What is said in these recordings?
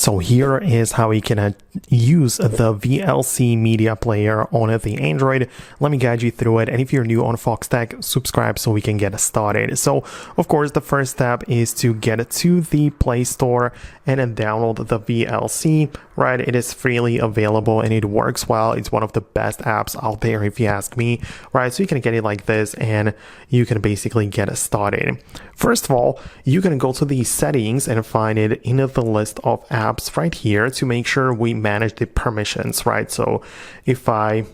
So here is how you can use the VLC media player on the Android. Let me guide you through it. And if you're new on Foxtecc, subscribe so we can get started. So of course, the first step is to get to the Play Store and then download the VLC, right? It is freely available and it works well. It's one of the best apps out there if you ask me, right? So you can get it like this and you can basically get started. First of all, you can go to the settings and find it in the list of apps right here to make sure we manage the permissions, right? So if I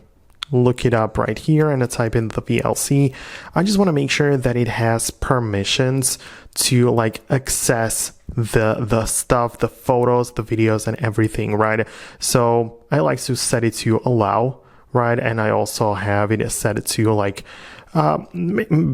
look it up right here and I type in the VLC, I just want to make sure that it has permissions to like access the stuff, the photos, the videos and everything, right? So I like to set it to allow, right? And I also have it set to like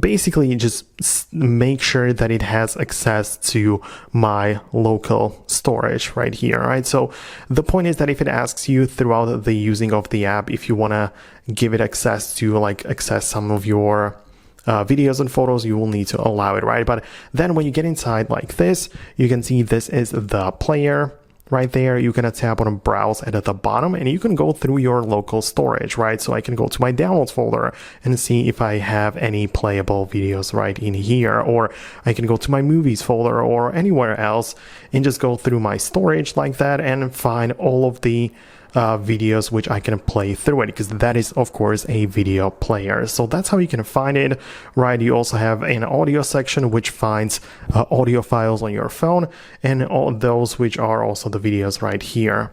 basically just make sure that it has access to my local storage right here, right? So the point is that if it asks you throughout the using of the app, if you want to give it access to like access some of your videos and photos, you will need to allow it, right? But then when you get inside like this, you can see this is the player. Right there, you can tap on browse at the bottom and you can go through your local storage, right? So I can go to my downloads folder and see if I have any playable videos right in here, or I can go to my movies folder or anywhere else and just go through my storage like that and find all of the videos which I can play through it, because that is of course a video player. So that's how you can find it, right? You also have an audio section which finds audio files on your phone, and all those which are also the videos right here.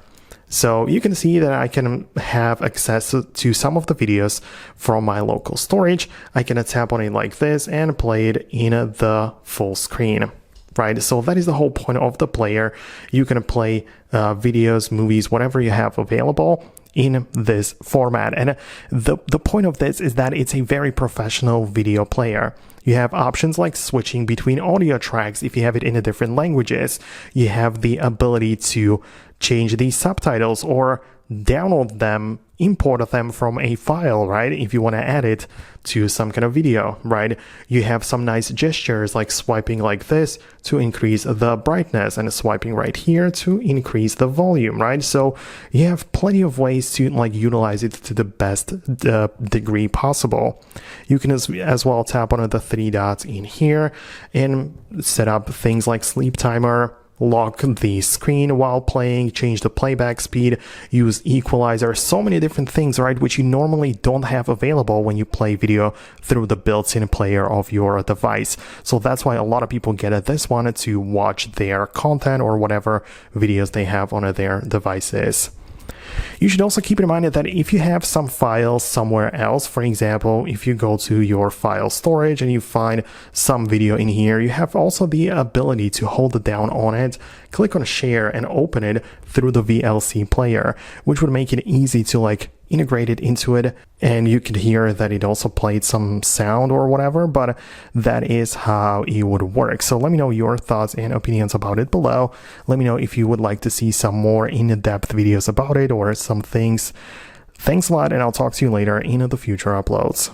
So you can see that I can have access to some of the videos from my local storage. I can tap on it like this and play it in the full screen. Right, so that is the whole point of the player. You can play videos, movies, whatever you have available in this format. And the point of this is that it's a very professional video player. You have options like switching between audio tracks if you have it in different languages. You have the ability to change the subtitles or download them, import them from a file, right? If you want to add it to some kind of video, right? You have some nice gestures like swiping like this to increase the brightness and swiping right here to increase the volume, right? So you have plenty of ways to like utilize it to the best degree possible. You can as well tap on the three dots in here and set up things like sleep timer, lock the screen while playing, change the playback speed, use equalizer, so many different things, right, which you normally don't have available when you play video through the built-in player of your device. So that's why a lot of people get this one to watch their content or whatever videos they have on their devices. You should also keep in mind that if you have some files somewhere else, for example, if you go to your file storage and you find some video in here, you have also the ability to hold down on it, click on share and open it through the VLC player, which would make it easy to like integrate it into it. And you could hear that it also played some sound or whatever, but that is how it would work. So let me know your thoughts and opinions about it below. Let me know if you would like to see some more in-depth videos about it or some things. Thanks a lot, and I'll talk to you later in the future uploads.